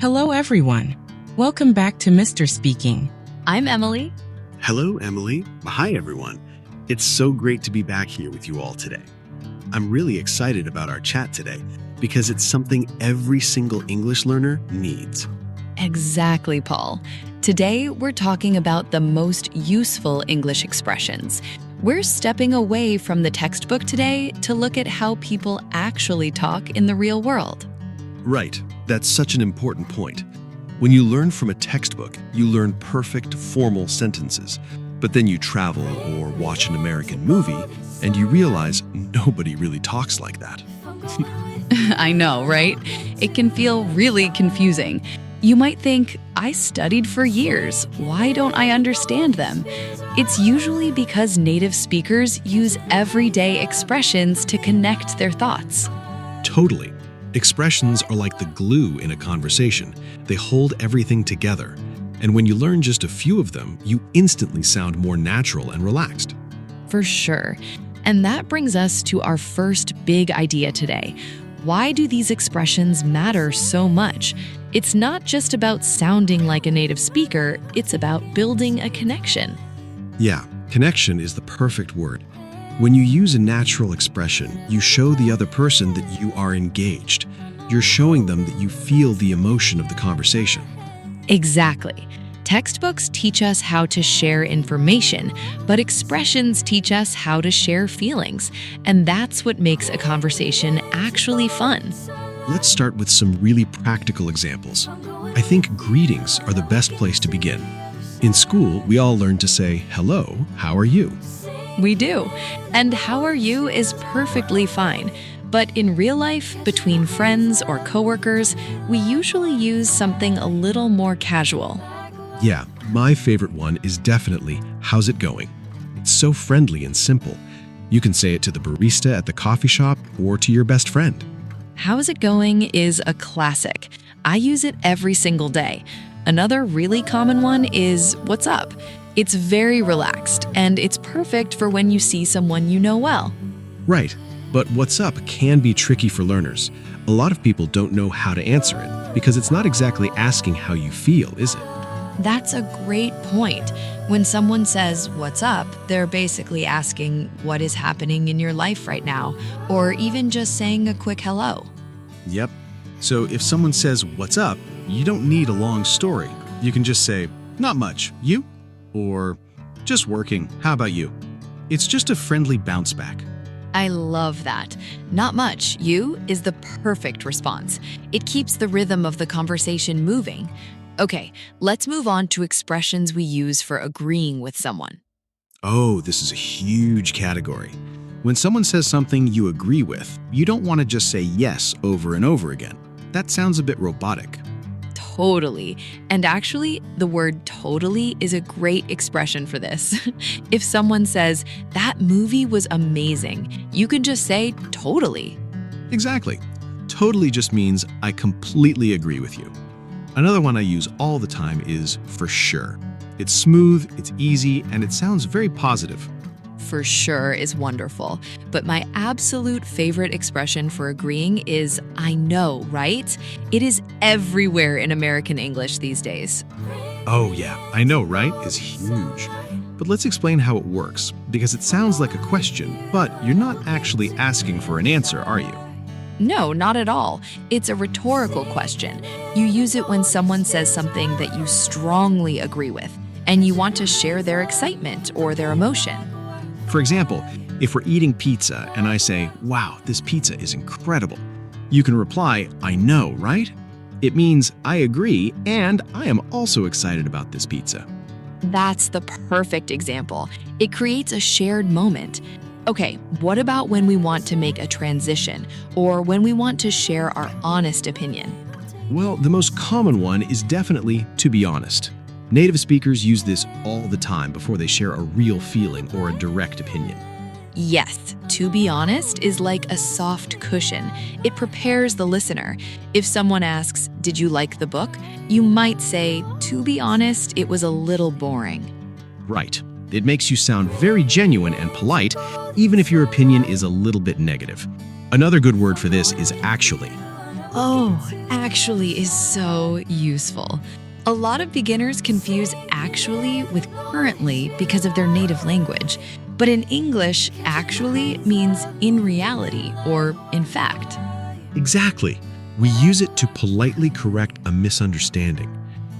Hello, everyone. Welcome back to Mr. Speaking. I'm Emily. Hello, Emily. Hi, everyone. It's so great to be back here with you all today. I'm really excited about our chat today because it's something every single English learner needs. Exactly, Paul. Today, we're talking about the most useful English expressions. We're stepping away from the textbook today to look at how people actually talk in the real world. Right. That's such an important point. When you learn from a textbook, you learn perfect formal sentences. But then you travel or watch an American movie and you realize nobody really talks like that. I know, right? It can feel really confusing. You might think, I studied for years. Why don't I understand them? It's usually because native speakers use everyday expressions to connect their thoughts. Totally. Expressions are like the glue in a conversation. They hold everything together. And when you learn just a few of them, you instantly sound more natural and relaxed. For sure. And that brings us to our first big idea today. Why do these expressions matter so much? It's not just about sounding like a native speaker, it's about building a connection. Yeah, connection is the perfect word. When you use a natural expression, you show the other person that you are engaged. You're showing them that you feel the emotion of the conversation. Exactly. Textbooks teach us how to share information, but expressions teach us how to share feelings. And that's what makes a conversation actually fun. Let's start with some really practical examples. I think greetings are the best place to begin. In school, we all learn to say, "Hello, how are you?" We do. And how are you is perfectly fine. But in real life, between friends or coworkers, we usually use something a little more casual. Yeah, my favorite one is definitely, "How's it going?" It's so friendly and simple. You can say it to the barista at the coffee shop or to your best friend. How's it going is a classic. I use it every single day. Another really common one is, "What's up?" It's very relaxed, and it's perfect for when you see someone you know well. Right, but "what's up" can be tricky for learners. A lot of people don't know how to answer it because it's not exactly asking how you feel, is it? That's a great point. When someone says, "What's up?" they're basically asking what is happening in your life right now, or even just saying a quick hello. Yep. So if someone says, "What's up?" you don't need a long story. You can just say, "Not much. You?" Or, "Just working. How about you?" It's just a friendly bounce back. I love that. "Not much. You?" is the perfect response. It keeps the rhythm of the conversation moving. Okay, let's move on to expressions we use for agreeing with someone. Oh, this is a huge category. When someone says something you agree with, you don't want to just say yes over and over again. That sounds a bit robotic. Totally. And actually, the word totally is a great expression for this. If someone says, "That movie was amazing," you can just say totally. Exactly. Totally just means I completely agree with you. Another one I use all the time is "for sure." It's smooth, it's easy, and it sounds very positive. For sure is wonderful. But my absolute favorite expression for agreeing is "I know," right? It is everywhere in American English these days. Oh yeah, I know, right? Is huge. But let's explain how it works, because it sounds like a question, but you're not actually asking for an answer, are you? No, not at all. It's a rhetorical question. You use it when someone says something that you strongly agree with, and you want to share their excitement or their emotion. For example, if we're eating pizza and I say, "Wow, this pizza is incredible," you can reply, "I know, right?" It means I agree and I am also excited about this pizza. That's the perfect example. It creates a shared moment. Okay, what about when we want to make a transition or when we want to share our honest opinion? Well, the most common one is definitely "to be honest." Native speakers use this all the time before they share a real feeling or a direct opinion. Yes, "to be honest" is like a soft cushion. It prepares the listener. If someone asks, "Did you like the book?" you might say, "To be honest, it was a little boring." Right. It makes you sound very genuine and polite, even if your opinion is a little bit negative. Another good word for this is "actually." Oh, actually is so useful. A lot of beginners confuse actually with currently because of their native language. But in English, actually means in reality or in fact. Exactly. We use it to politely correct a misunderstanding.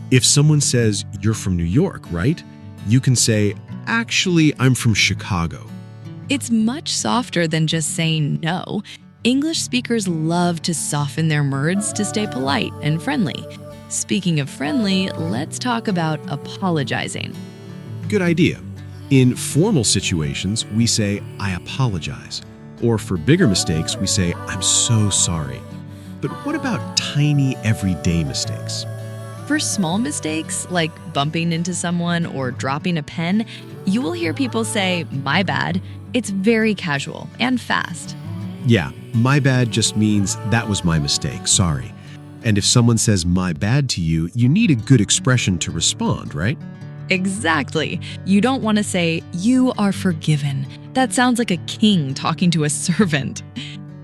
If someone says, "You're from New York, right?" you can say, "Actually, I'm from Chicago." It's much softer than just saying no. English speakers love to soften their words to stay polite and friendly. Speaking of friendly, let's talk about apologizing. Good idea. In formal situations, we say, "I apologize." Or for bigger mistakes, we say, "I'm so sorry." But what about tiny everyday mistakes? For small mistakes, like bumping into someone or dropping a pen, you will hear people say, "my bad." It's very casual and fast. Yeah, "my bad" just means that was my mistake, sorry. And if someone says "my bad" to you, you need a good expression to respond, right? Exactly. You don't want to say, "you are forgiven." That sounds like a king talking to a servant.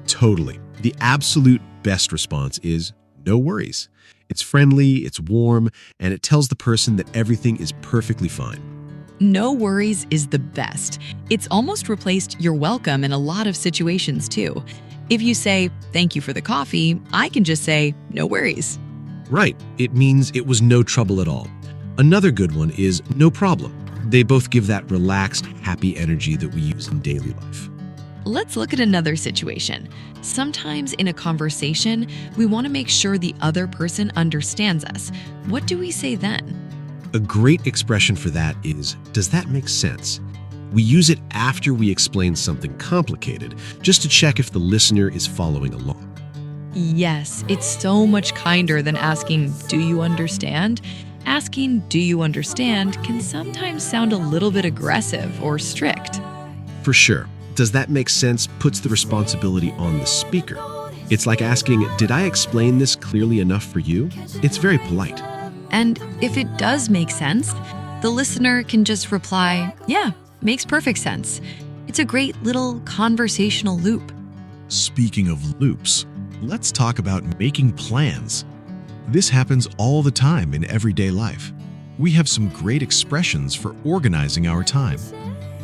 Totally. The absolute best response is "no worries." It's friendly, it's warm, and it tells the person that everything is perfectly fine. No worries is the best. It's almost replaced "you're welcome" in a lot of situations too. If you say, "thank you for the coffee," I can just say, "no worries." Right. It means it was no trouble at all. Another good one is "no problem." They both give that relaxed, happy energy that we use in daily life. Let's look at another situation. Sometimes in a conversation, we want to make sure the other person understands us. What do we say then? A great expression for that is, "does that make sense?" We use it after we explain something complicated, just to check if the listener is following along. Yes, it's so much kinder than asking, "do you understand?" Asking, "do you understand?" can sometimes sound a little bit aggressive or strict. For sure. "Does that make sense?" puts the responsibility on the speaker. It's like asking, "did I explain this clearly enough for you?" It's very polite. And if it does make sense, the listener can just reply, "yeah, makes perfect sense." It's a great little conversational loop. Speaking of loops, let's talk about making plans. This happens all the time in everyday life. We have some great expressions for organizing our time.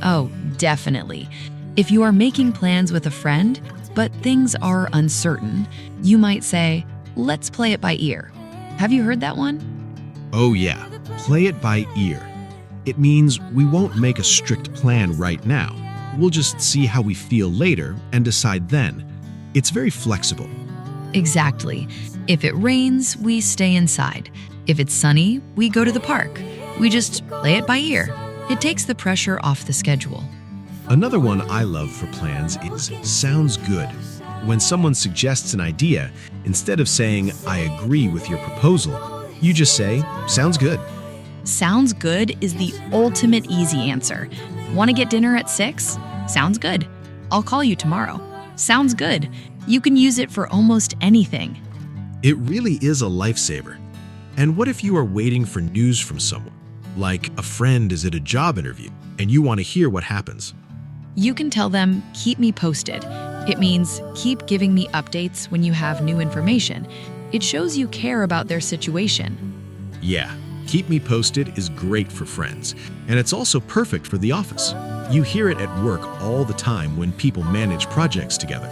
Oh, definitely. If you are making plans with a friend, but things are uncertain, you might say, "let's play it by ear." Have you heard that one? Oh yeah, play it by ear. It means we won't make a strict plan right now. We'll just see how we feel later and decide then. It's very flexible. Exactly. If it rains, we stay inside. If it's sunny, we go to the park. We just play it by ear. It takes the pressure off the schedule. Another one I love for plans is "sounds good." When someone suggests an idea, instead of saying "I agree with your proposal," you just say "sounds good." Sounds good is the ultimate easy answer. Want to get dinner at 6? Sounds good. I'll call you tomorrow. Sounds good. You can use it for almost anything. It really is a lifesaver. And what if you are waiting for news from someone? Like a friend is at a job interview and you want to hear what happens. You can tell them, "keep me posted." It means keep giving me updates when you have new information. It shows you care about their situation. Yeah, "keep me posted" is great for friends. And it's also perfect for the office. You hear it at work all the time when people manage projects together.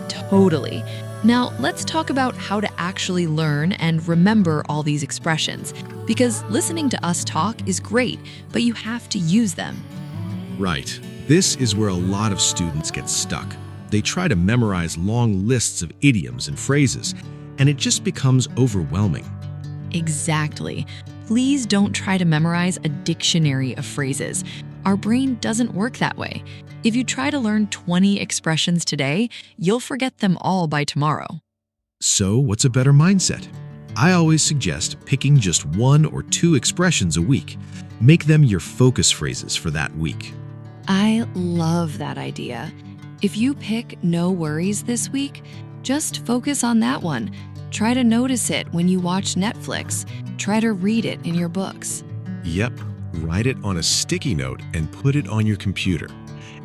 Totally. Now, let's talk about how to actually learn and remember all these expressions. Because listening to us talk is great, but you have to use them. Right. This is where a lot of students get stuck. They try to memorize long lists of idioms and phrases, and it just becomes overwhelming. Exactly. Please don't try to memorize a dictionary of phrases. Our brain doesn't work that way. If you try to learn 20 expressions today, you'll forget them all by tomorrow. So, what's a better mindset? I always suggest picking just 1 or 2 expressions a week. Make them your focus phrases for that week. I love that idea. If you pick "no worries" this week, just focus on that one. Try to notice it when you watch Netflix. Try to read it in your books. Yep, write it on a sticky note and put it on your computer.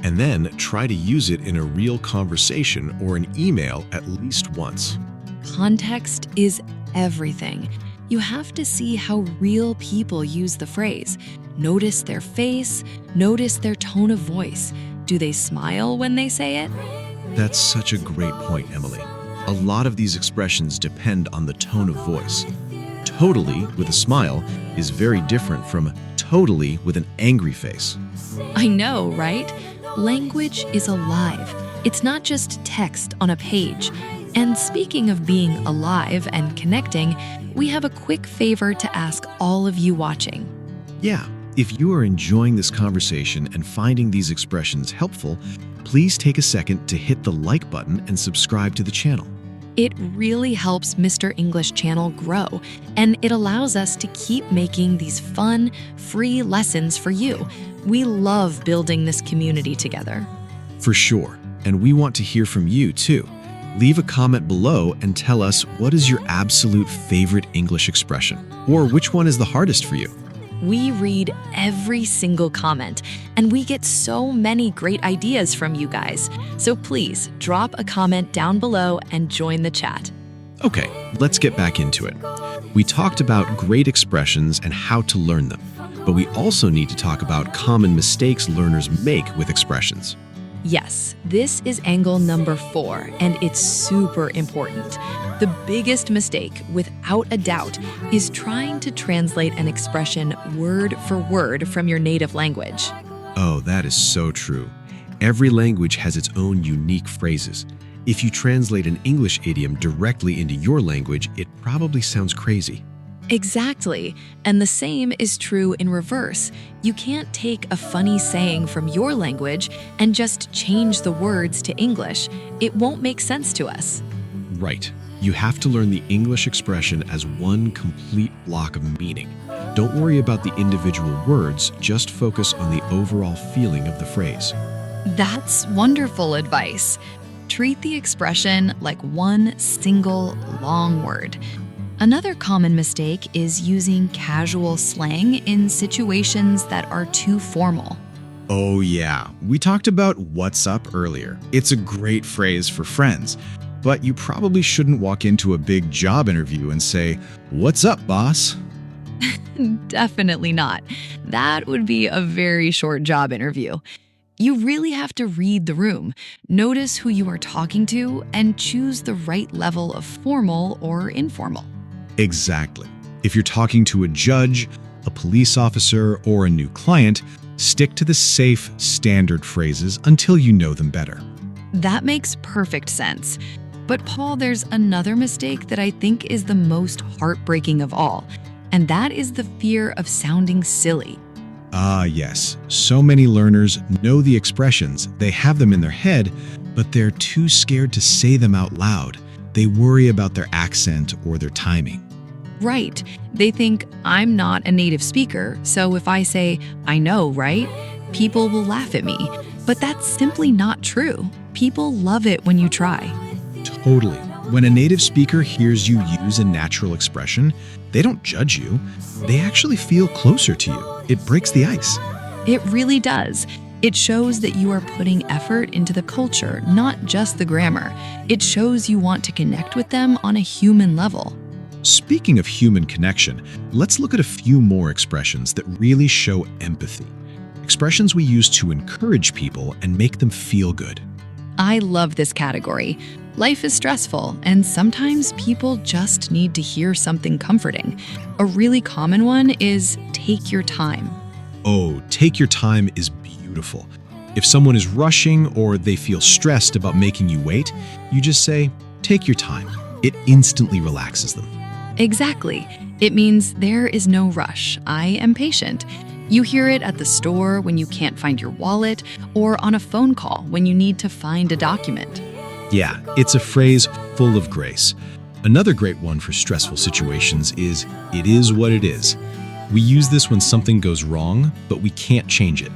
And then try to use it in a real conversation or an email at least once. Context is everything. You have to see how real people use the phrase. Notice their face, notice their tone of voice. Do they smile when they say it? That's such a great point, Emily. A lot of these expressions depend on the tone of voice. Totally with a smile is very different from totally with an angry face. I know, right? Language is alive. It's not just text on a page. And speaking of being alive and connecting, we have a quick favor to ask all of you watching. Yeah, if you are enjoying this conversation and finding these expressions helpful, please take a second to hit the like button and subscribe to the channel. It really helps Mr. English Channel grow, and it allows us to keep making these fun, free lessons for you. We love building this community together. For sure, and we want to hear from you too. Leave a comment below and tell us what is your absolute favorite English expression, or which one is the hardest for you. We read every single comment, and we get so many great ideas from you guys. So please drop a comment down below and join the chat. Okay, let's get back into it. We talked about great expressions and how to learn them, but we also need to talk about common mistakes learners make with expressions. Yes, this is angle number 4, and it's super important. The biggest mistake, without a doubt, is trying to translate an expression word for word from your native language. Oh, that is so true. Every language has its own unique phrases. If you translate an English idiom directly into your language, it probably sounds crazy. Exactly. And the same is true in reverse. You can't take a funny saying from your language and just change the words to English. It won't make sense to us. Right. You have to learn the English expression as one complete block of meaning. Don't worry about the individual words, just focus on the overall feeling of the phrase. That's wonderful advice. Treat the expression like one single long word. Another common mistake is using casual slang in situations that are too formal. Oh yeah, we talked about "what's up" earlier. It's a great phrase for friends, but you probably shouldn't walk into a big job interview and say, "What's up, boss?" Definitely not. That would be a very short job interview. You really have to read the room, notice who you are talking to, and choose the right level of formal or informal. Exactly. If you're talking to a judge, a police officer, or a new client, stick to the safe, standard phrases until you know them better. That makes perfect sense. But Paul, there's another mistake that I think is the most heartbreaking of all, and that is the fear of sounding silly. Ah, yes. So many learners know the expressions, they have them in their head, but they're too scared to say them out loud. They worry about their accent or their timing. Right. They think, I'm not a native speaker, so if I say, I know, right? People will laugh at me. But that's simply not true. People love it when you try. Totally. When a native speaker hears you use a natural expression, they don't judge you. They actually feel closer to you. It breaks the ice. It really does. It shows that you are putting effort into the culture, not just the grammar. It shows you want to connect with them on a human level. Speaking of human connection, let's look at a few more expressions that really show empathy. Expressions we use to encourage people and make them feel good. I love this category. Life is stressful, and sometimes people just need to hear something comforting. A really common one is take your time. Oh, take your time is beautiful. If someone is rushing or they feel stressed about making you wait, you just say, take your time. It instantly relaxes them. Exactly. It means there is no rush. I am patient. You hear it at the store when you can't find your wallet, or on a phone call when you need to find a document. Yeah, it's a phrase full of grace. Another great one for stressful situations is, it is what it is. We use this when something goes wrong, but we can't change it.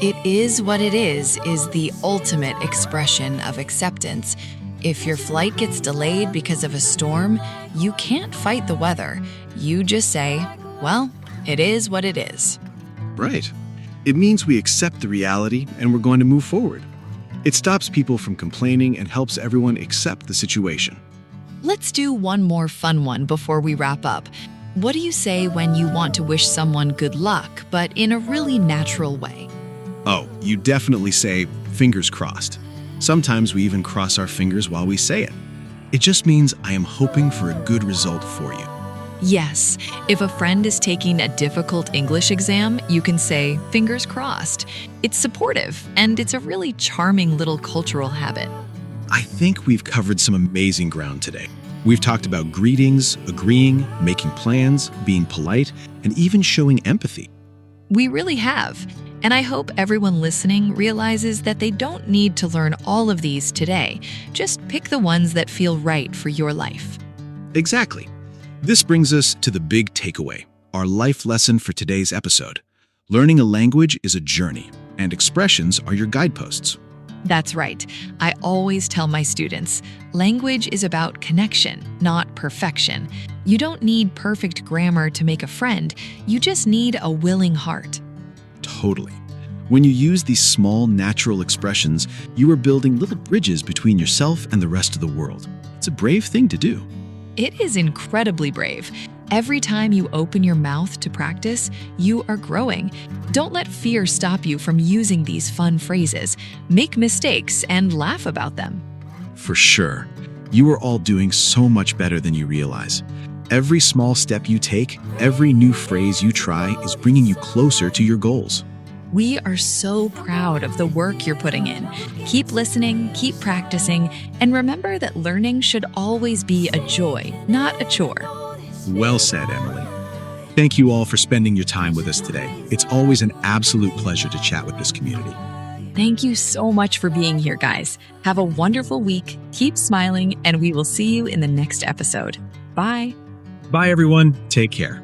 It is what it is the ultimate expression of acceptance. If your flight gets delayed because of a storm, you can't fight the weather. You just say, well, it is what it is. Right. It means we accept the reality and we're going to move forward. It stops people from complaining and helps everyone accept the situation. Let's do one more fun one before we wrap up. What do you say when you want to wish someone good luck, but in a really natural way? Oh, you definitely say, fingers crossed. Sometimes we even cross our fingers while we say it. It just means I am hoping for a good result for you. Yes, if a friend is taking a difficult English exam, you can say, fingers crossed. It's supportive, and it's a really charming little cultural habit. I think we've covered some amazing ground today. We've talked about greetings, agreeing, making plans, being polite, and even showing empathy. We really have. And I hope everyone listening realizes that they don't need to learn all of these today. Just pick the ones that feel right for your life. Exactly. This brings us to the big takeaway, our life lesson for today's episode. Learning a language is a journey, and expressions are your guideposts. That's right. I always tell my students, language is about connection, not perfection. You don't need perfect grammar to make a friend. You just need a willing heart. Totally. When you use these small, natural expressions, you are building little bridges between yourself and the rest of the world. It's a brave thing to do. It is incredibly brave. Every time you open your mouth to practice, you are growing. Don't let fear stop you from using these fun phrases. Make mistakes and laugh about them. For sure. You are all doing so much better than you realize. Every small step you take, every new phrase you try is bringing you closer to your goals. We are so proud of the work you're putting in. Keep listening, keep practicing, and remember that learning should always be a joy, not a chore. Well said, Emily. Thank you all for spending your time with us today. It's always an absolute pleasure to chat with this community. Thank you so much for being here, guys. Have a wonderful week, keep smiling, and we will see you in the next episode. Bye. Bye, everyone. Take care.